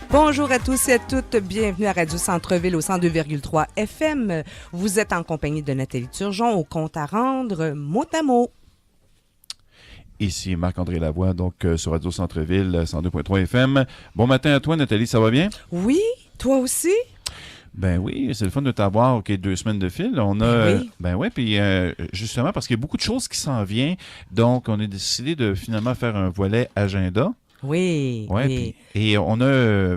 Bonjour à tous et à toutes, bienvenue à Radio Centre-Ville au 102,3 FM. Vous êtes en compagnie de Nathalie Turgeon au compte à rendre mot à mot. Ici Marc-André Lavoie, donc sur Radio Centre-Ville 102.3 FM. Bon matin à toi Nathalie, ça va bien? Oui, toi aussi? Ben oui, c'est le fun de t'avoir, 2 semaines de fil. On a, oui. Ben oui, puis justement parce qu'il y a beaucoup de choses qui s'en viennent, donc on a décidé de finalement faire un volet agenda. Oui, Ouais, oui. Et on a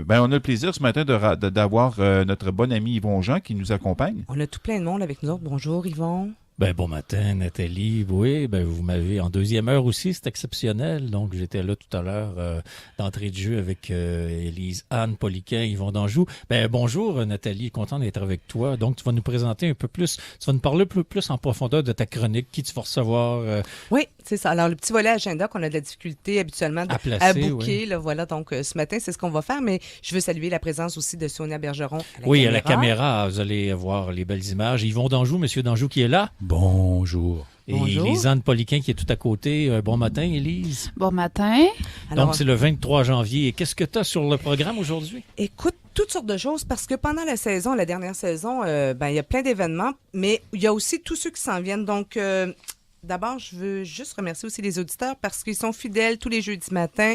le plaisir ce matin d'avoir notre bon ami Yvon Jean qui nous accompagne. On a tout plein de monde avec nous autres. Bonjour Yvon. Ben, bon matin, Nathalie. Oui, ben, vous m'avez en deuxième heure aussi, c'est exceptionnel. Donc, j'étais là tout à l'heure d'entrée de jeu avec Élise Anne Poliquin, Yvon Danjou. Ben, bonjour, Nathalie, content d'être avec toi. Donc, tu vas nous présenter un peu plus, tu vas nous parler un peu plus en profondeur de ta chronique, qui tu vas recevoir. Oui, c'est ça. Alors, le petit volet agenda qu'on a de la difficulté habituellement à placer, à booker, oui. là, voilà. Donc, ce matin, c'est ce qu'on va faire, mais je veux saluer la présence aussi de Sonia Bergeron à la Oui, caméra. à la caméra, vous allez voir les belles images. Yvon Danjou, Monsieur Danjou qui est là. Bonjour. Et Bonjour. Élise Anne Poliquin qui est tout à côté. Bon matin, Élise. Bon matin. Alors, Donc, c'est le 23 janvier. Et qu'est-ce que tu as sur le programme aujourd'hui? écoute, toutes sortes de choses parce que pendant la dernière saison, il y a plein d'événements, mais il y a aussi tous ceux qui s'en viennent. Donc, d'abord, je veux juste remercier aussi les auditeurs parce qu'ils sont fidèles tous les jeudis matins.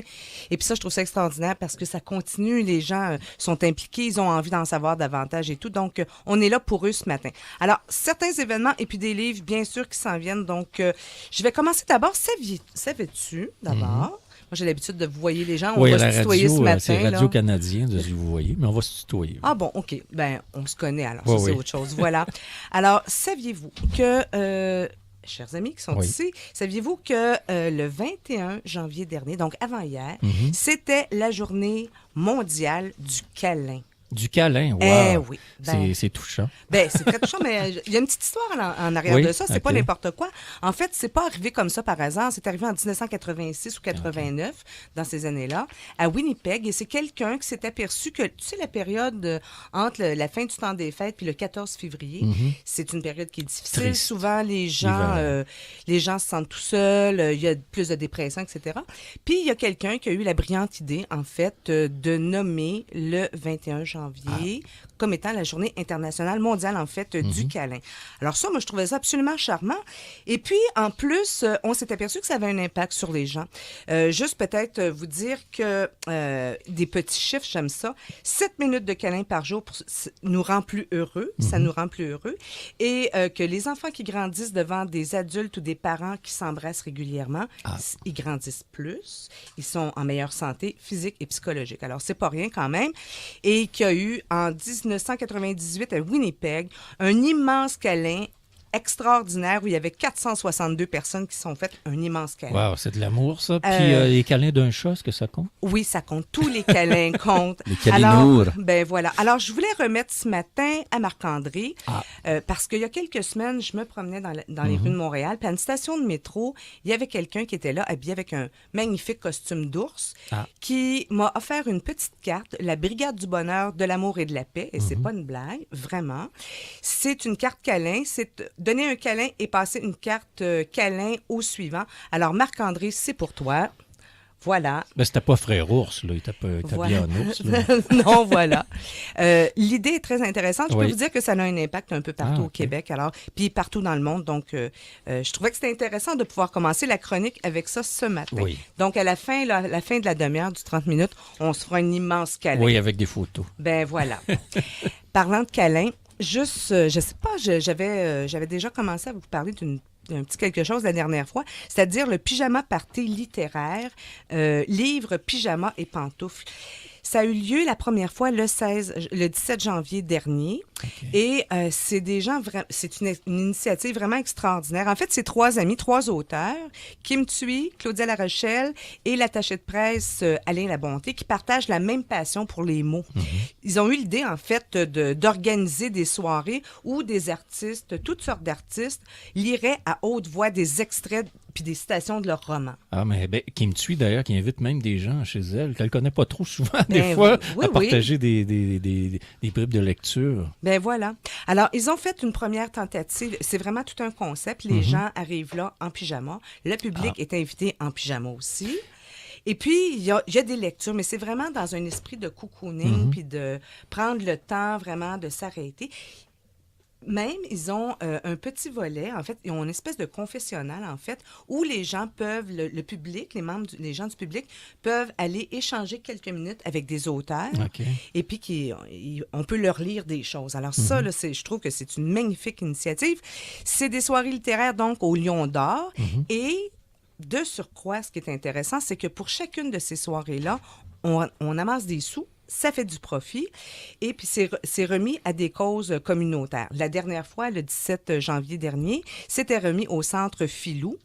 Et puis ça, je trouve ça extraordinaire parce que ça continue. Les gens sont impliqués, ils ont envie d'en savoir davantage et tout. Donc, on est là pour eux ce matin. Alors, certains événements et puis des livres, bien sûr, qui s'en viennent. Donc, je vais commencer d'abord. Savais-tu, d'abord? Moi, j'ai l'habitude de vous voyer les gens. On Oui, va la se tutoyer radio, ce matin. c'est là. Radio-Canadien, vous voyez, mais on va se tutoyer. Ah bon, OK. Ben, on se connaît alors. Oui, Ça, c'est oui. autre chose. Voilà. Alors, saviez-vous que, chers amis qui sont Oui. ici, saviez-vous que le 21 janvier dernier, donc avant-hier, c'était la journée mondiale du câlin? Du câlin, wow. Eh oui. Ben, C'est touchant. ben, c'est très touchant, mais il y a une petite histoire en arrière Oui, de ça. C'est pas ok. n'importe quoi. En fait, c'est pas arrivé comme ça par hasard. C'est arrivé en 1986 ou 89, dans ces années-là, à Winnipeg. Et c'est quelqu'un qui s'est aperçu que, tu sais, la période entre la fin du temps des fêtes puis le 14 février, c'est une période qui est difficile. Triste. Souvent, les gens se sentent tout seuls. Il y a plus de dépression, etc. Puis, il y a quelqu'un qui a eu la brillante idée, en fait, de nommer le 21 janvier comme étant la journée internationale mondiale, en fait, du câlin. Alors ça, moi, je trouvais ça absolument charmant. Et puis, en plus, on s'est aperçu que ça avait un impact sur les gens. Juste peut-être vous dire que des petits chiffres, j'aime ça. 7 minutes de câlin par jour nous rend plus heureux. Ça nous rend plus heureux. Et que les enfants qui grandissent devant des adultes ou des parents qui s'embrassent régulièrement, ils grandissent plus. Ils sont en meilleure santé physique et psychologique. Alors, c'est pas rien quand même. Et qu'il y a eu en 1998 à Winnipeg un immense câlin extraordinaire où il y avait 462 personnes qui se sont faites un immense câlin. Wow, c'est de l'amour, ça. Puis les câlins d'un chat, est-ce que ça compte? Oui, ça compte. Tous les câlins comptent. Les câlinours. Alors, ben voilà. Alors, je voulais remettre ce matin à Marc-André parce qu'il y a quelques semaines, je me promenais dans les rues de Montréal, puis à une station de métro, il y avait quelqu'un qui était là, habillé avec un magnifique costume d'ours, qui m'a offert une petite carte, la Brigade du bonheur, de l'amour et de la paix, et c'est pas une blague, vraiment. C'est une carte câlin, c'est donner un câlin et passer une carte câlin au suivant. Alors, Marc-André, c'est pour toi. Voilà. Ben, c'était pas Frère Ours, là. Il était pas habillé en ours, là. Non, voilà. L'idée est très intéressante. Je peux Oui. vous dire que ça a un impact un peu partout au ok. Québec, alors, puis partout dans le monde. Donc, je trouvais que c'était intéressant de pouvoir commencer la chronique avec ça ce matin. Oui. Donc, à la fin de la demi-heure du 30 minutes, on se fera un immense câlin. Oui, avec des photos. Ben voilà. Parlant de câlin, juste, je sais pas, j'avais déjà commencé à vous parler d'un petit quelque chose la dernière fois, c'est-à-dire le pyjama party littéraire, livre, pyjama et pantoufles. Ça a eu lieu la première fois le 17 janvier dernier. Okay. Et c'est des gens, c'est une initiative vraiment extraordinaire. En fait, c'est 3 amis, 3 auteurs, Kim Thuy, Claudia Larochelle et l'attaché de presse Alain Labonté, qui partagent la même passion pour les mots. Mm-hmm. Ils ont eu l'idée, en fait, d'organiser des soirées où des artistes, toutes sortes d'artistes, liraient à haute voix des extraits puis des citations de leurs romans. Ah, mais Kim Thuy, d'ailleurs, qui invite même des gens chez elle, qu'elle ne connaît pas trop souvent, des Ben fois, oui, à partager des bribes de lecture. Ben voilà. Alors, ils ont fait une première tentative. C'est vraiment tout un concept. Les gens arrivent là en pyjama. Le public est invité en pyjama aussi. Et puis, il y a des lectures, mais c'est vraiment dans un esprit de cocooning, puis de prendre le temps vraiment de s'arrêter. Même, ils ont un petit volet, en fait, ils ont une espèce de confessionnal, en fait, où les gens peuvent, le public, les gens du public, peuvent aller échanger quelques minutes avec des auteurs, et puis on peut leur lire des choses. Alors ça, là, je trouve que c'est une magnifique initiative. C'est des soirées littéraires, donc, au Lion d'Or, et de surcroît, ce qui est intéressant, c'est que pour chacune de ces soirées-là, on amasse des sous. Ça fait du profit. Et puis, c'est remis à des causes communautaires. La dernière fois, le 17 janvier dernier, c'était remis au Centre Filou.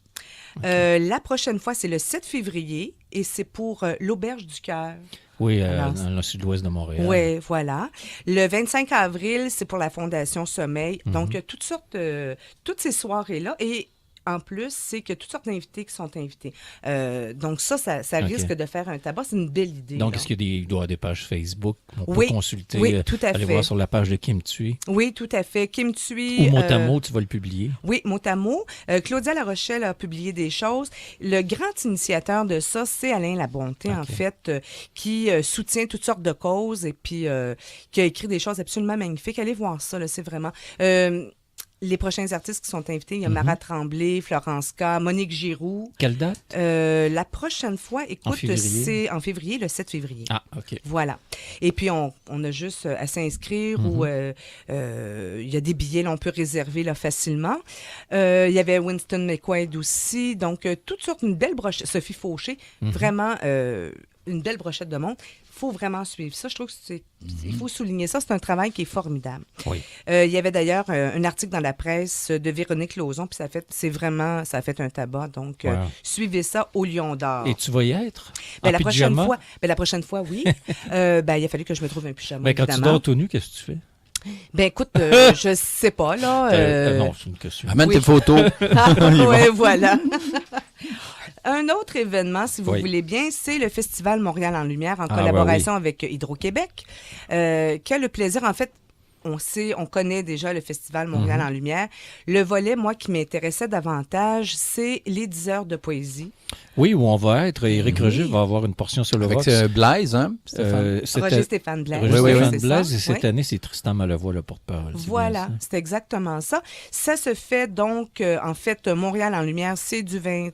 La prochaine fois, c'est le 7 février et c'est pour l'Auberge du Cœur. Oui, dans le sud-ouest de Montréal. Oui, voilà. Le 25 avril, c'est pour la Fondation Sommeil. Donc, toutes ces soirées-là. Et en plus, c'est que toutes sortes d'invités qui sont invités. Donc ça risque de faire un tabac. C'est une belle idée. Donc, là. est-ce qu'il y a des, doit y avoir des pages Facebook? On Oui, peut consulter, oui, tout à aller fait. voir sur la page de Kim Thuy. Oui, tout à fait. Kim Thuy. Ou mot à mot, tu vas le publier. Oui, mot à mot. Claudia Larochelle a publié des choses. Le grand initiateur de ça, c'est Alain Labonté, en fait, qui soutient toutes sortes de causes et puis qui a écrit des choses absolument magnifiques. Allez voir ça, là, c'est vraiment... les prochains artistes qui sont invités, il y a Marat Tremblay, Florence K, Monique Giroux. Quelle date? La prochaine fois, écoute, février? c'est en février, le 7 février. Ah, OK. Voilà. Et puis, on a juste à s'inscrire ou il y a des billets, là, on peut réserver là, facilement. Il y avait Winston McQuaid aussi. Donc, toutes sortes, une belle brochette. Sophie Fauché, vraiment une belle brochette de monde. Il faut vraiment suivre ça. Je trouve que il faut souligner ça. C'est un travail qui est formidable. Oui. Il y avait d'ailleurs un article dans la presse de Véronique Lauzon, puis ça a fait un tabac. Donc, suivez ça au Lion d'Or. Et tu vas y être? La prochaine fois, oui. Il a fallu que je me trouve un pyjama, quand évidemment. tu dors tout nu, qu'est-ce que tu fais? Ben écoute, je sais pas, là. Non, c'est une question. Amène tes photos. Oui, voilà. Un autre événement, si vous Oui. voulez bien, c'est le Festival Montréal en Lumière en collaboration avec Hydro-Québec, qui a le plaisir, en fait, on connaît déjà le Festival Montréal en Lumière. Le volet, moi, qui m'intéressait davantage, c'est les 10 heures de poésie. Oui, où on va être. Éric Roger va avoir une portion sur le Avec Vox. Blaise, hein? Roger Stéphane Blaise. Roger Stéphane c'est Blaise, ça. et cette Oui. année, c'est Tristan Malavoie, le porte-parole. C'est Voilà, bien c'est exactement ça. Ça se fait donc, en fait, Montréal en Lumière, c'est du 20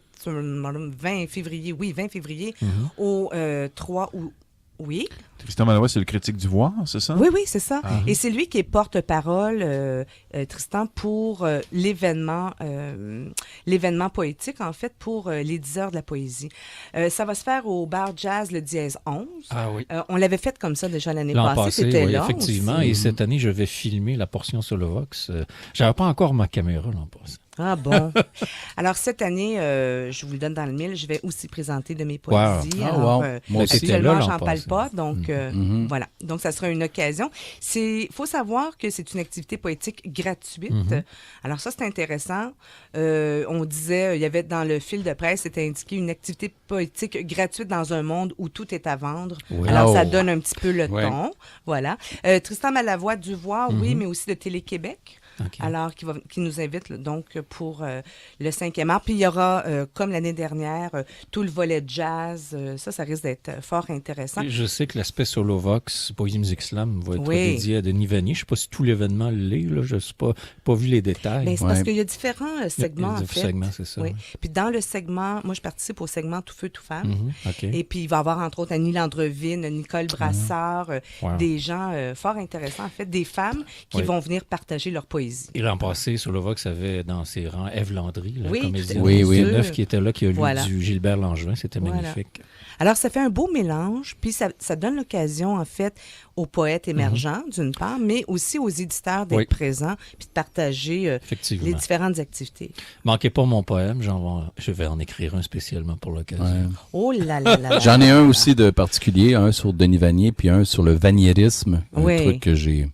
février, au 3 août. Oui. Tristan Malavoie, c'est le critique du Voir, c'est ça? Oui, c'est ça. Et c'est lui qui est porte-parole, Tristan, pour l'événement poétique, en fait, pour les 10 heures de la poésie. Ça va se faire au bar jazz le dièse 11. Ah oui. On l'avait fait comme ça déjà l'année L'an passée. passé, C'était oui, là effectivement. aussi. Et cette année, je vais filmer la portion sur le Vox. J'avais pas encore ma caméra l'an passé. Ah bon. Alors, cette année, je vous le donne dans le mille, je vais aussi présenter de mes poésies. Wow. Ah, Alors, wow. Moi aussi, c'était actuellement, là l'an j'en parle passé. pas, donc voilà. Donc, ça sera une occasion. Il faut savoir que c'est une activité poétique gratuite. Alors ça, c'est intéressant. On disait, il y avait dans le fil de presse, c'était indiqué une activité poétique gratuite dans un monde où tout est à vendre. Oui. Alors, ça Oh. donne un petit peu le Ouais. ton. Voilà. Tristan Malavoie du Voir, oui, mais aussi de Télé-Québec. OK. Alors, qui nous invite là, donc pour le 5e art. Puis il y aura, comme l'année dernière, tout le volet de jazz. Ça risque d'être fort intéressant. Je sais que l'aspect solo Vox, Poésie Musique Slam, va être Oui. dédié à Denis Vanier. Je ne sais pas si tout l'événement l'est, là. Je n'ai pas vu les détails. Ben, c'est parce qu'il y a différents segments, Il y a en fait. segments, c'est ça. Oui. Puis dans le segment, moi, je participe au segment Tout feu, tout femme. OK. Et puis, il va y avoir, entre autres, Annie Landrevine, Nicole Brassard, Wow. des gens fort intéressants, en fait, des femmes qui Oui. vont venir partager leur poésie. Et l'an passé, sur le Vox avait dans ses rangs Ève Landry, la Oui, comédienne tout à fait. Oui, neuf sûr. qui était là, qui a lu Voilà. du Gilbert Langevin. C'était Voilà. magnifique. Alors, ça fait un beau mélange, puis ça donne l'occasion, en fait, aux poètes émergents, d'une part, mais aussi aux éditeurs d'être Oui. présents, puis de partager Effectivement. les différentes activités. Manquez pas mon poème, je vais en écrire un spécialement pour l'occasion. Ouais. Oh là là là là. J'en ai un aussi de particulier, un sur Denis Vanier, puis un sur le vaniérisme, un Oui. truc que j'ai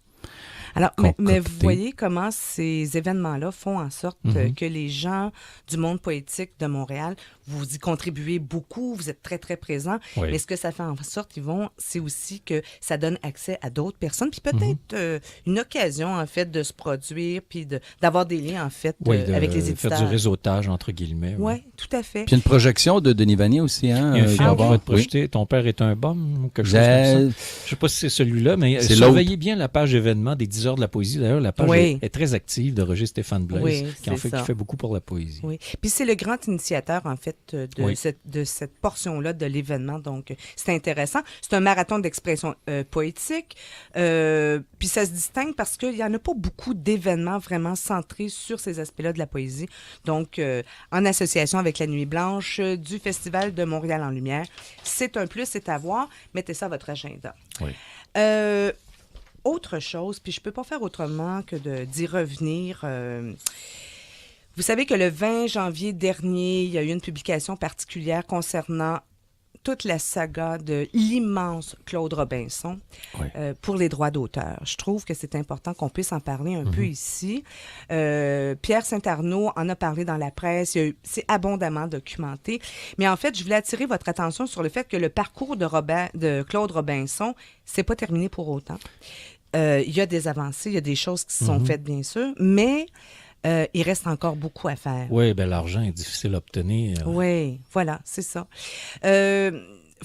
Alors, mais vous voyez comment ces événements-là font en sorte que les gens du monde poétique de Montréal, vous y contribuez beaucoup, vous êtes très, très présents. Oui. Mais ce que ça fait en sorte, Yvon, c'est aussi que ça donne accès à d'autres personnes, puis peut-être une occasion, en fait, de se produire, puis d'avoir des liens, en fait, avec les éditeurs. Faire du réseautage, entre guillemets. Oui, tout à fait. Puis une projection de Denis Vanier aussi. Hein, Il y a un film qui va être oui. projeté, Ton père est un bum, ou quelque chose comme ça. Je ne sais pas si c'est celui-là, mais C'est surveillez bien la page événement des 10 heures de la poésie. D'ailleurs, la page est très active de Roger Stéphane Blaise, qui fait beaucoup pour la poésie. Oui. Puis c'est le grand initiateur, en fait, de cette portion-là de l'événement. Donc, c'est intéressant. C'est un marathon d'expression poétique. Puis ça se distingue parce qu'il n'y en a pas beaucoup d'événements vraiment centrés sur ces aspects-là de la poésie. Donc, en association avec la Nuit Blanche du Festival de Montréal en Lumière, c'est un plus, c'est à voir. Mettez ça à votre agenda. Oui. Autre chose, puis je ne peux pas faire autrement que d'y revenir. Vous savez que le 20 janvier dernier, il y a eu une publication particulière concernant toute la saga de l'immense Claude Robinson pour les droits d'auteur. Je trouve que c'est important qu'on puisse en parler un peu ici. Pierre Saint-Arnaud en a parlé dans la presse. C'est abondamment documenté. Mais en fait, je voulais attirer votre attention sur le fait que le parcours de Claude Robinson, c'est pas terminé pour autant. Il y a des avancées, il y a des choses qui se sont faites, bien sûr, mais il reste encore beaucoup à faire. Oui, bien, l'argent est difficile à obtenir. Oui, voilà, c'est ça.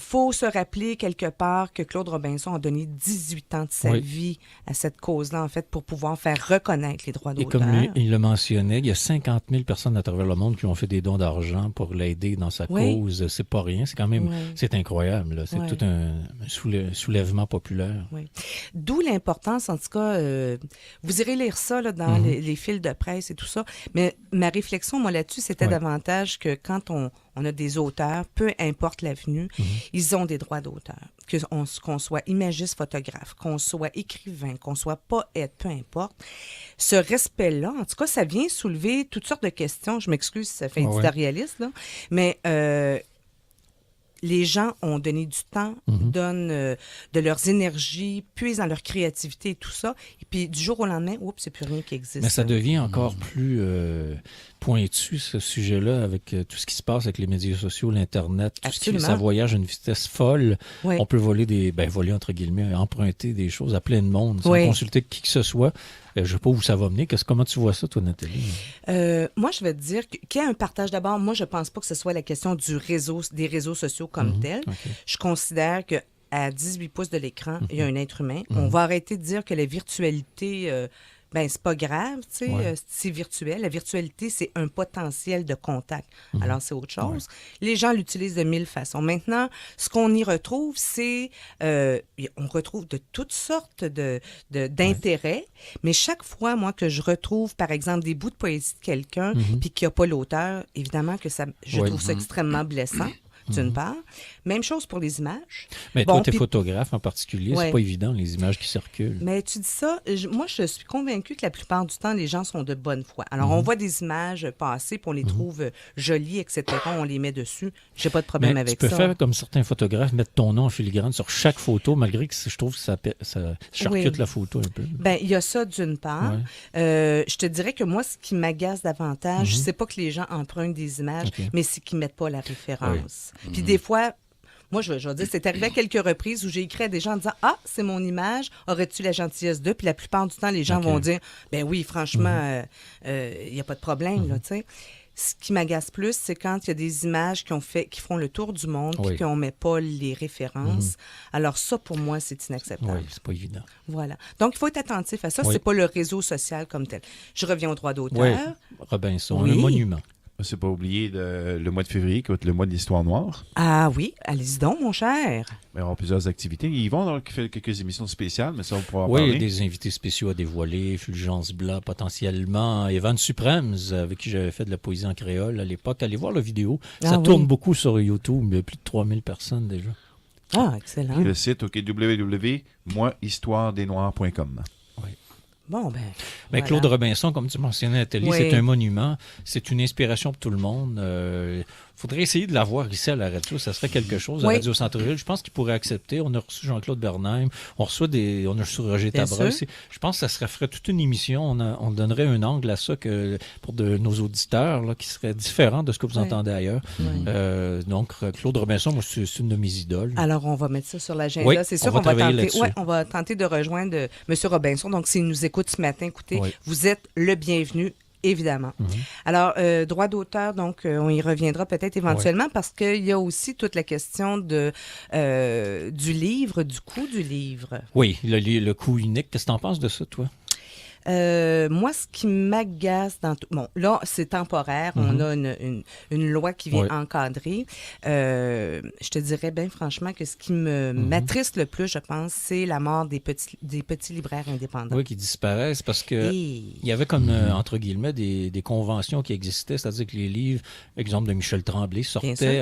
Faut se rappeler quelque part que Claude Robinson a donné 18 ans de sa vie à cette cause-là, en fait, pour pouvoir faire reconnaître les droits d'auteur. Et comme il le mentionnait, il y a 50 000 personnes à travers le monde qui ont fait des dons d'argent pour l'aider dans sa cause. C'est pas rien, c'est quand même, c'est incroyable. Là. C'est tout un soulèvement populaire. Oui. D'où l'importance, en tout cas, vous irez lire ça là, dans les fils de presse et tout ça, mais ma réflexion, moi, là-dessus, c'était davantage que quand on a des auteurs, peu importe l'avenue, ils ont des droits d'auteur. Qu'on soit imagiste, photographe, qu'on soit écrivain, qu'on soit poète, peu importe. Ce respect-là, en tout cas, ça vient soulever toutes sortes de questions. Je m'excuse si ça fait éditorialiste, là, mais les gens ont donné du temps, donnent de leurs énergies, puisent dans leur créativité et tout ça. Et puis, du jour au lendemain, c'est plus rien qui existe. Mais ça devient encore plus pointu, ce sujet-là, avec tout ce qui se passe avec les médias sociaux, l'Internet, tout ce qui, ça voyage à une vitesse folle. Oui. On peut voler voler, entre guillemets, emprunter des choses à plein de monde, sans consulter qui que ce soit. Je ne sais pas où ça va mener. Comment tu vois ça, toi, Nathalie? Moi, je vais te dire qu'il y a un partage. D'abord, moi, je ne pense pas que ce soit la question des réseaux sociaux comme tels. Okay. Je considère qu'à 18 pouces de l'écran, il y a un être humain. On va arrêter de dire que la virtualité... c'est pas grave, tu sais, c'est virtuel. La virtualité, c'est un potentiel de contact. Alors, c'est autre chose. Les gens l'utilisent de 1000 façons. Maintenant, ce qu'on y retrouve, c'est... on retrouve de toutes sortes d'intérêts, mais chaque fois, moi, que je retrouve, par exemple, des bouts de poésie de quelqu'un, puis qu'il n'y a pas l'auteur, évidemment que je trouve ça extrêmement blessant. D'une part. Même chose pour les images. Mais toi, tu es photographe en particulier. C'est pas évident, les images qui circulent. Mais tu dis ça, moi, je suis convaincue que la plupart du temps, les gens sont de bonne foi. Alors, on voit des images passer, puis on les trouve jolies, etc. On les met dessus. J'ai pas de problème avec ça. Tu peux faire comme certains photographes, mettre ton nom en filigrane sur chaque photo, malgré que je trouve que ça charcute la photo un peu. Il y a ça d'une part. Je te dirais que moi, ce qui m'agace davantage, c'est pas que les gens empruntent des images, mais c'est qu'ils mettent pas la référence. Puis des fois, moi, je vais dire, c'est arrivé à quelques reprises où j'ai écrit à des gens en disant « Ah, c'est mon image, aurais-tu la gentillesse de? » Puis la plupart du temps, les gens vont dire « Ben oui, franchement, il n'y a pas de problème, là, tu sais. » Ce qui m'agace plus, c'est quand il y a des images qui font le tour du monde puis qu'on ne met pas les références. Alors ça, pour moi, c'est inacceptable. Oui, c'est pas évident. Voilà. Donc, il faut être attentif à ça. C'est pas le réseau social comme tel. Je reviens au droit d'auteur. Oui, Robinson, le monument. C'est pas oublier le mois de février qui va être le mois de l'histoire noire. Ah oui, allez-y donc, mon cher. Il y aura plusieurs activités. Ils vont donc faire quelques émissions spéciales, mais ça, on pourra en parler. Oui, des invités spéciaux à dévoiler. Fulgence Blanc, potentiellement. Evan Supremes, avec qui j'avais fait de la poésie en créole à l'époque. Allez voir la vidéo. Ça tourne beaucoup sur YouTube. Il y a plus de 3000 personnes déjà. Ah, excellent. Et le site, www.moihistoiredesnoirs.com. Bon, voilà. Claude Robinson, comme tu mentionnais, Nathalie, c'est un monument. C'est une inspiration pour tout le monde. Faudrait essayer de l'avoir ici à la radio. Ça serait quelque chose. Oui. À Radio Centre-Ville, je pense qu'il pourrait accepter. On a reçu Jean-Claude Bernheim. On a reçu Roger Bien Tabra. sûr. Je pense que ça ferait toute une émission. On donnerait un angle à ça pour nos auditeurs là, qui serait différent de ce que vous Oui. entendez ailleurs. Oui. Donc, Claude Robinson, moi, c'est une de mes idoles. Alors, on va mettre ça sur l'agenda. Oui, c'est on sûr, va travailler tenter, là-dessus. on va tenter de rejoindre M. Robinson. Donc, s'il nous écoute ce matin, écoutez, Oui. vous êtes le bienvenu. Évidemment. Alors, droit d'auteur, donc, on y reviendra peut-être éventuellement parce qu'il y a aussi toute la question du livre, du coût du livre. Oui, le coût unique. Qu'est-ce que tu en penses de ça, toi? Moi, ce qui m'agace dans tout... Bon, là, c'est temporaire. On a une loi qui vient encadrer. Je te dirais bien franchement que ce qui m'attriste le plus, je pense, c'est la mort des petits libraires indépendants. Oui, qui disparaissent parce que il y avait comme, entre guillemets, des conventions qui existaient, c'est-à-dire que les livres, exemple de Michel Tremblay, sortaient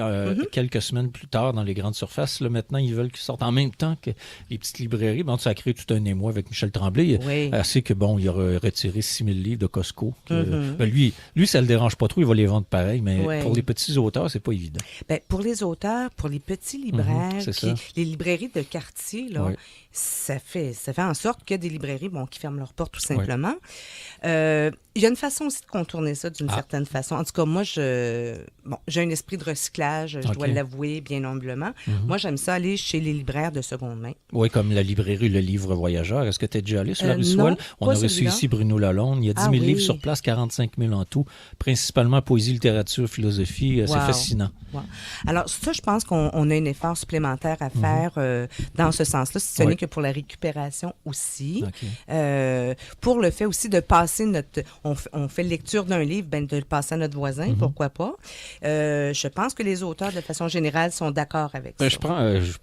quelques semaines plus tard dans les grandes surfaces. Là, maintenant, ils veulent qu'ils sortent en même temps que les petites librairies. Bon, ça a créé tout un émoi avec Michel Tremblay. Oui. Assez que, bon, il a retiré 6 000 livres de Costco. Lui, ça le dérange pas trop, il va les vendre pareil, mais pour les petits auteurs, c'est pas évident. Ben, pour les auteurs, pour les petits libraires, les librairies de quartier, là, ça fait en sorte qu'il y a des librairies qui ferment leurs portes tout simplement. Il y a une façon aussi de contourner ça d'une certaine façon. En tout cas, moi, j'ai un esprit de recyclage, je dois l'avouer bien humblement. Moi, j'aime ça aller chez les libraires de seconde main. Oui, comme la librairie Le Livre Voyageur. Est-ce que tu es déjà allé sur la rue Soile? On a reçu ici Bruno Lalonde. Il y a 10 000 livres sur place, 45 000 en tout, principalement poésie, littérature, philosophie. C'est fascinant. Wow. Alors, ça, je pense qu'on a un effort supplémentaire à faire dans ce sens-là, si ce n'est que pour la récupération aussi. Pour le fait aussi de passer on fait lecture d'un livre, de le passer à notre voisin, pourquoi pas. Je pense que les auteurs, de façon générale, sont d'accord avec ça. Je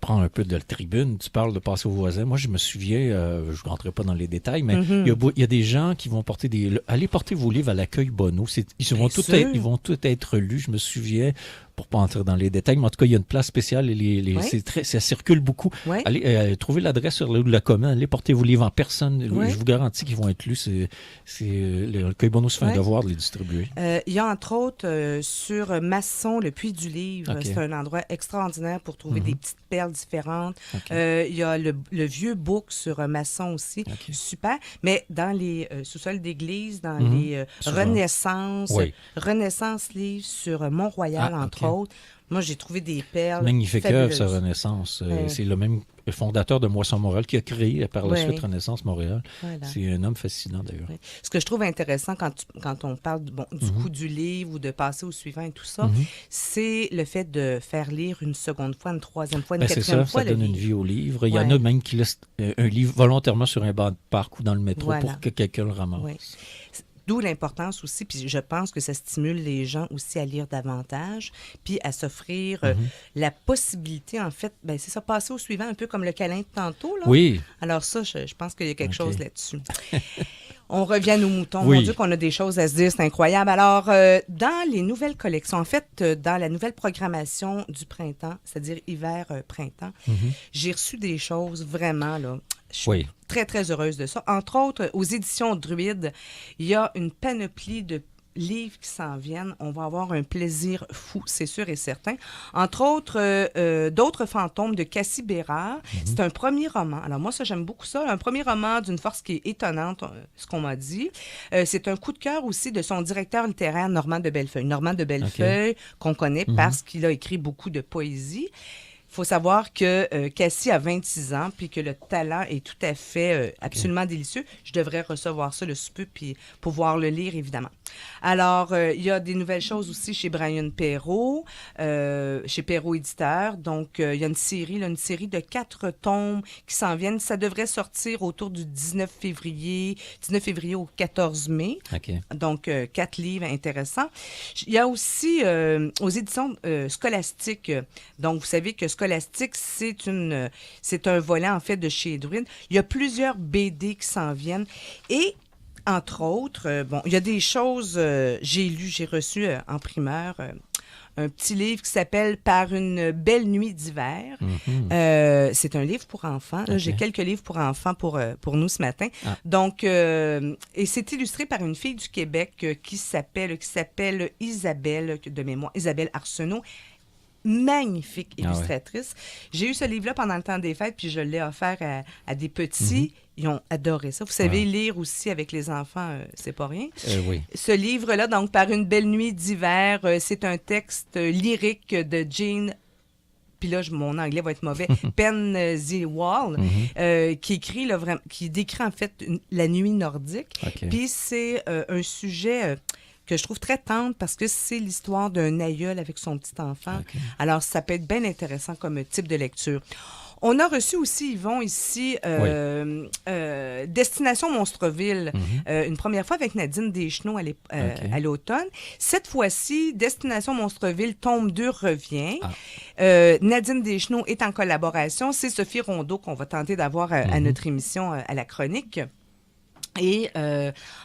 prends un peu de la tribune. Tu parles de passer au voisin. Moi, je me souviens, je ne rentrerai pas dans les détails, mais il y a des gens qui vont porter allez porter vos livres à l'accueil Bonneau. Ils vont tous être lus, je me souviens. Pour pas entrer dans les détails, mais en tout cas, il y a une place spéciale et ça circule beaucoup. Allez trouver l'adresse sur la commune, allez porter vos livres en personne. Je vous garantis qu'ils vont être lus. Le Cueil Bonneau se fait un devoir de les distribuer. Il y a entre autres sur Masson, le Puy du Livre. C'est un endroit extraordinaire pour trouver des petites perles différentes. Il y a le vieux book sur Masson aussi. Super. Mais dans les sous-sols d'église, dans les Renaissance livres sur Mont-Royal, entre autres. Moi, j'ai trouvé des perles magnifique œuvre, fabuleuses. sa Renaissance. C'est le même fondateur de Moisson Montréal qui a créé par la suite Renaissance Montréal. Voilà. C'est un homme fascinant, d'ailleurs. Ce que je trouve intéressant quand on parle du coût du livre ou de passer au suivant et tout ça, c'est le fait de faire lire une seconde fois, une troisième fois, une quatrième fois. Ça donne une vie au livre. Il y en a même qui laissent un livre volontairement sur un banc de parc ou dans le métro pour que quelqu'un le ramasse. D'où l'importance aussi, puis je pense que ça stimule les gens aussi à lire davantage, puis à s'offrir la possibilité, en fait, c'est ça, passer au suivant, un peu comme le câlin de tantôt, là. Oui. Alors ça, je pense qu'il y a quelque chose là-dessus. On revient à nos moutons. Mon Dieu, qu'on a des choses à se dire, c'est incroyable. Alors, dans les nouvelles collections, en fait, dans la nouvelle programmation du printemps, c'est-à-dire hiver-printemps, j'ai reçu des choses vraiment, là. Je suis très, très heureuse de ça. Entre autres, aux éditions Druide, il y a une panoplie de livres qui s'en viennent. On va avoir un plaisir fou, c'est sûr et certain. Entre autres, D'autres fantômes de Cassie Bérard. C'est un premier roman. Alors moi, ça, j'aime beaucoup ça. Un premier roman d'une force qui est étonnante, ce qu'on m'a dit. C'est un coup de cœur aussi de son directeur littéraire, Normand de Bellefeuille. Normand de Bellefeuille, qu'on connaît parce qu'il a écrit beaucoup de poésie. Il faut savoir que Cassie a 26 ans puis que le talent est tout à fait absolument délicieux. Je devrais recevoir ça le souper puis pouvoir le lire, évidemment. Alors, il y a des nouvelles choses aussi chez Brian Perrault, chez Perrault Éditeur. Donc, il y a une série de 4 tomes qui s'en viennent. Ça devrait sortir autour du 19 février au 14 mai. Donc, 4 livres intéressants. Il y a aussi aux éditions Scholastique. Donc, vous savez que Scholastique, c'est un volet, en fait, de chez Druide. Il y a plusieurs BD qui s'en viennent. Et entre autres, il y a des choses, j'ai reçu en primeur un petit livre qui s'appelle « Par une belle nuit d'hiver ». C'est un livre pour enfants. Là, j'ai quelques livres pour enfants pour nous ce matin. Donc, et c'est illustré par une fille du Québec qui s'appelle Isabelle, de mémoire, Isabelle Arsenault. Magnifique illustratrice. J'ai eu ce livre-là pendant le temps des fêtes, puis je l'ai offert à des petits. Ils ont adoré ça. Vous savez, lire aussi avec les enfants, c'est pas rien. Oui. Ce livre-là, donc, Par une belle nuit d'hiver, c'est un texte lyrique de Jean, puis là, mon anglais va être mauvais, Pennywall, qui décrit en fait la nuit nordique. Puis c'est un sujet... que je trouve très tendre parce que c'est l'histoire d'un aïeul avec son petit enfant. Alors, ça peut être bien intéressant comme type de lecture. On a reçu aussi, Yvon, ici, Destination Monstreville, une première fois avec Nadine Deschenaux à l'automne. Cette fois-ci, Destination Monstreville, tome 2 revient. Nadine Deschenaux est en collaboration. C'est Sophie Rondeau qu'on va tenter d'avoir à notre émission, à la chronique. Et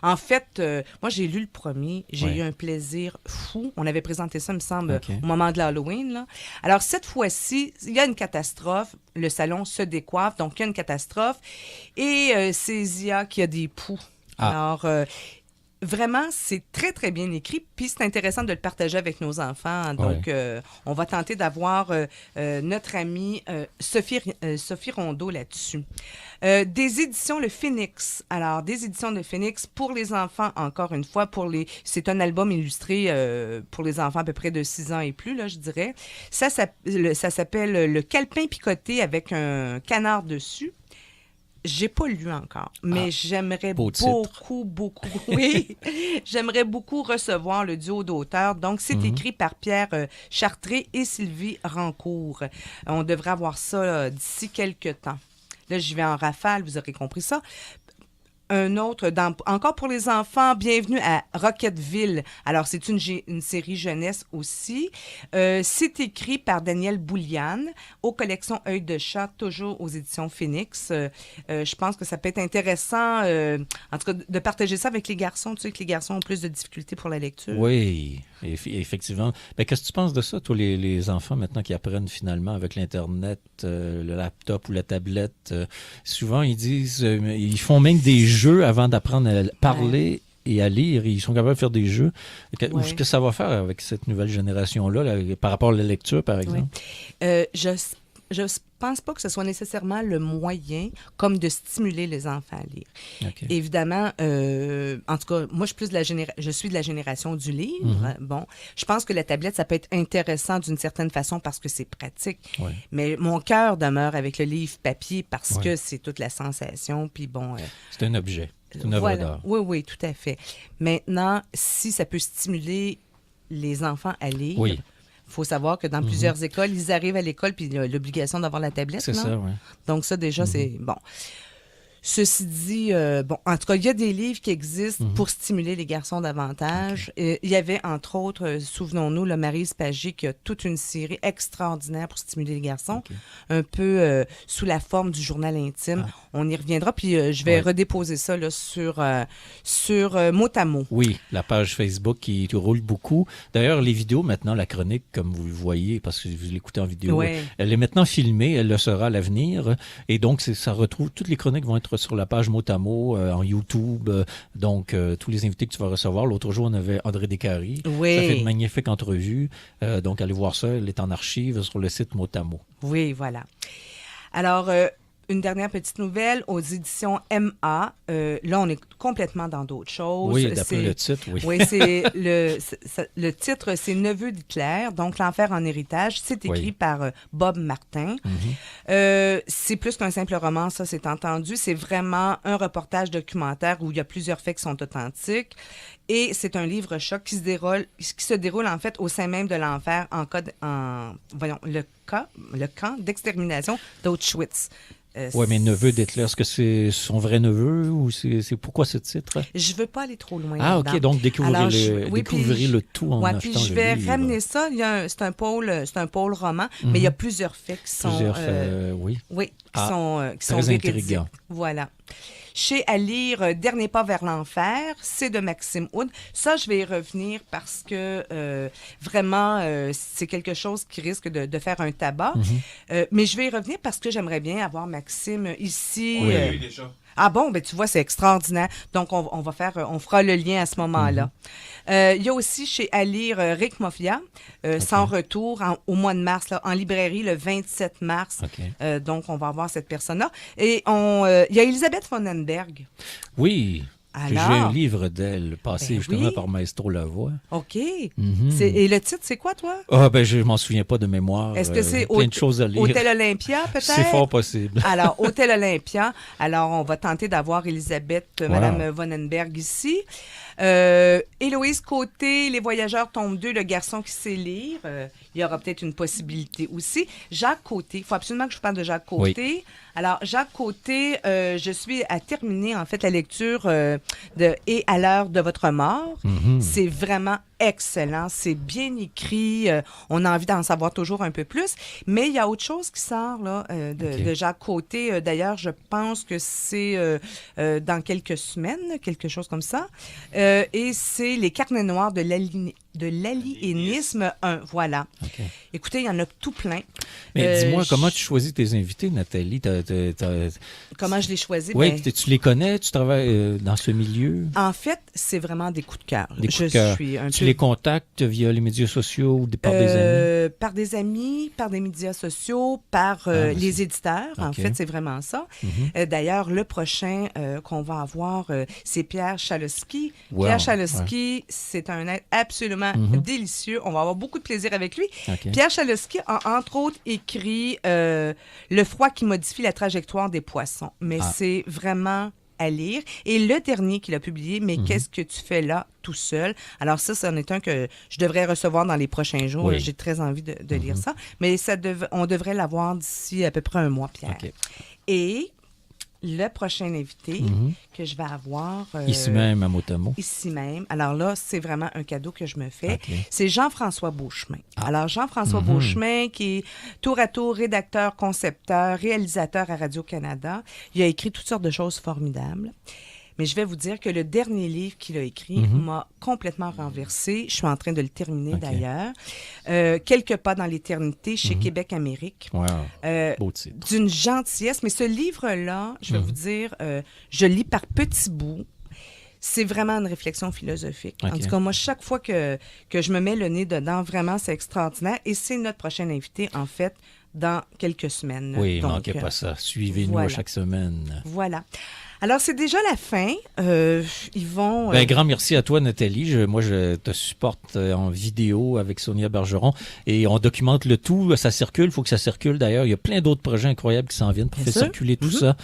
en fait, moi, j'ai lu le premier. J'ai eu un plaisir fou. On avait présenté ça, il me semble, au moment de l'Halloween, là. Alors, cette fois-ci, il y a une catastrophe. Le salon se décoiffe, donc il y a une catastrophe. Et c'est Zia qui a des poux. Alors... vraiment, c'est très, très bien écrit. Puis, c'est intéressant de le partager avec nos enfants. Donc, on va tenter d'avoir notre amie Sophie Rondeau là-dessus. Des éditions Le Phénix. Alors, des éditions Le Phénix pour les enfants, encore une fois. C'est un album illustré pour les enfants à peu près de 6 ans et plus, là, je dirais. Ça s'appelle Le Calepin picoté avec un canard dessus. J'ai pas lu encore, mais j'aimerais beaucoup, oui, j'aimerais beaucoup recevoir le duo d'auteurs. Donc, c'est écrit par Pierre Chartré et Sylvie Rancourt. On devrait avoir ça d'ici quelques temps. Là, j'y vais en rafale, vous aurez compris ça. Un autre, encore pour les enfants, bienvenue à Roquetteville. Alors, c'est une série jeunesse aussi. C'est écrit par Daniel Bouliane aux collections Œil de chat, toujours aux éditions Phénix. Je pense que ça peut être intéressant, en tout cas, de partager ça avec les garçons. Tu sais que les garçons ont plus de difficultés pour la lecture. Oui, effectivement. Ben, qu'est-ce que tu penses de ça, toi, les enfants, maintenant, qui apprennent finalement avec l'Internet, le laptop ou la tablette? Souvent, ils disent, ils font même des jeux avant d'apprendre à parler et à lire. Ils sont capables de faire des jeux. Qu'est-ce que ça va faire avec cette nouvelle génération-là, là, par rapport à la lecture, par exemple? Je pense pas que ce soit nécessairement le moyen comme de stimuler les enfants à lire. Évidemment, en tout cas, moi, je suis de la génération du livre. Bon, je pense que la tablette, ça peut être intéressant d'une certaine façon parce que c'est pratique. Mais mon cœur demeure avec le livre papier parce que c'est toute la sensation. Puis bon... c'est un objet. C'est une œuvre d'art. Oui, tout à fait. Maintenant, si ça peut stimuler les enfants à lire... Il faut savoir que dans plusieurs écoles, ils arrivent à l'école puis il y a l'obligation d'avoir la tablette. C'est ça, oui. Donc ça, déjà, c'est bon. Ceci dit, en tout cas, il y a des livres qui existent pour stimuler les garçons davantage. Il y avait, entre autres, souvenons-nous, le Maryse Pagé qui a toute une série extraordinaire pour stimuler les garçons, un peu sous la forme du journal intime. On y reviendra, puis je vais redéposer ça là, sur Mot à Mot. Oui, la page Facebook qui roule beaucoup. D'ailleurs, les vidéos, maintenant, la chronique, comme vous le voyez, parce que vous l'écoutez en vidéo, elle est maintenant filmée, elle le sera à l'avenir. Et donc, ça retrouve, toutes les chroniques vont être sur la page Mot à Mot, en YouTube. Donc, tous les invités que tu vas recevoir. L'autre jour, on avait André Descaries. Ça fait une magnifique entrevue. Donc, allez voir ça. Elle est en archive sur le site Mot à Mot. Oui, voilà. Alors, une dernière petite nouvelle aux éditions MA. Là, on est complètement dans d'autres choses. Oui, d'après le titre, oui. Oui, le titre, c'est Neveu d'Hitler, donc L'Enfer en héritage. C'est écrit par Bob Martin. C'est plus qu'un simple roman, ça, c'est entendu. C'est vraiment un reportage documentaire où il y a plusieurs faits qui sont authentiques. Et c'est un livre choc qui se déroule en fait au sein même de l'enfer le camp d'extermination d'Auschwitz. Oui, mais Neveu d'Hitler, est-ce que c'est son vrai neveu ou c'est pourquoi ce titre? Je veux pas aller trop loin. Ah, OK, donc découvrez le tout en achetant puis le je vais livre. ramener ça. C'est un pôle roman, mais il y a plusieurs faits qui sont... qui sont très véridiques. intriguant. Voilà. Chez à lire Dernier pas vers l'enfer, c'est de Maxime Houd. Ça, je vais y revenir parce que vraiment, c'est quelque chose qui risque de faire un tabac. Mais je vais y revenir parce que j'aimerais bien avoir Maxime ici. Oui, déjà. Ah bon, ben tu vois, c'est extraordinaire. Donc, on fera le lien à ce moment-là. Il y a aussi chez à lire Rick Mofia, Sans retour, au mois de mars, là, en librairie le 27 mars. Donc, on va avoir cette personne-là. Et il y a Elisabeth Vonenberg. Oui. J'ai Alors? un livre d'elle, passé Ben justement oui. par Maestro Lavoie. OK. Mhm. Et le titre, c'est quoi, toi? Ah, ben, je m'en souviens pas de mémoire. Est-ce que c'est plein de choses à lire. Hôtel Olympia, peut-être? C'est fort possible. Alors, Hôtel Olympia. Alors, on va tenter d'avoir Elisabeth, Madame Vonenberg ici. Héloïse Côté, Les Voyageurs tombent 2, Le garçon qui sait lire. Il y aura peut-être une possibilité aussi. Jacques Côté, il faut absolument que je vous parle de Jacques Côté. Oui. Alors, Jacques Côté, je suis à terminer, en fait, la lecture de « Et à l'heure de votre mort ». C'est vraiment excellent, c'est bien écrit, on a envie d'en savoir toujours un peu plus, mais il y a autre chose qui sort là, de Jacques Côté. D'ailleurs, je pense que c'est dans quelques semaines, quelque chose comme ça, et c'est Les carnets noirs de l'aliénisme 1. Voilà. Écoutez, il y en a tout plein. Mais dis-moi, comment tu choisis tes invités, Nathalie? Comment je les choisis? Oui, Ben, tu les connais? Tu travailles dans ce milieu? en fait, c'est vraiment des coups de cœur. Des coups de cœur. Tu les contactes via les médias sociaux ou par des amis? Par des amis, par des médias sociaux, par les éditeurs. En fait, c'est vraiment ça. D'ailleurs, le prochain qu'on va avoir, c'est Pierre Chalosky. Wow. Pierre Chalosky, c'est un être absolument délicieux. On va avoir beaucoup de plaisir avec lui. Pierre Chalosky a, entre autres, écrit Le froid qui modifie la trajectoire des poissons. Mais c'est vraiment à lire. Et le dernier qu'il a publié, Mais qu'est-ce que tu fais là tout seul? Alors ça, c'en est un que je devrais recevoir dans les prochains jours. Oui. J'ai très envie de lire ça. Mais on devrait l'avoir d'ici à peu près un mois, Pierre. Et le prochain invité que je vais avoir... ici même, à Motamo. Ici même. Alors là, c'est vraiment un cadeau que je me fais. C'est Jean-François Beauchemin. Alors, Jean-François Beauchemin, qui est tour à tour rédacteur, concepteur, réalisateur à Radio-Canada. Il a écrit toutes sortes de choses formidables. Mais je vais vous dire que le dernier livre qu'il a écrit m'a complètement renversé. Je suis en train de le terminer d'ailleurs. Quelques pas dans l'éternité chez Québec-Amérique. Wow. Beau titre. D'une gentillesse. Mais ce livre-là, je vais vous dire, je lis par petits bouts. C'est vraiment une réflexion philosophique. En tout cas, moi, chaque fois que je me mets le nez dedans, vraiment, c'est extraordinaire. Et c'est notre prochain invité, en fait, dans quelques semaines. Oui, ne Donc, manquez pas ça. Suivez-nous à chaque semaine. Voilà. Alors, c'est déjà la fin. Ils vont... Grand merci à toi, Nathalie. Moi, je te supporte en vidéo avec Sonia Bergeron et on documente le tout. Ça circule. Il faut que ça circule. D'ailleurs, il y a plein d'autres projets incroyables qui s'en viennent pour faire circuler tout ça.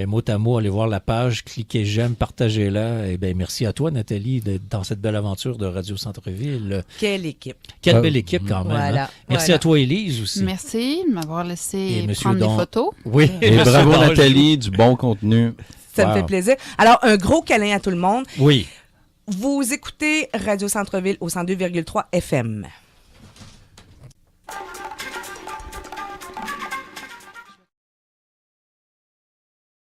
Mot à mot, allez voir la page, cliquez j'aime, partagez-la. Et merci à toi, Nathalie, dans cette belle aventure de Radio Centre-Ville. Quelle équipe. Quelle belle équipe quand même. Voilà. Hein? Merci à toi, Élise, aussi. Merci de m'avoir laissé prendre des photos. Oui. Et bravo, Nathalie, du bon contenu. Ça me fait plaisir. Alors, un gros câlin à tout le monde. Oui. Vous écoutez Radio Centre-Ville au 102,3 FM.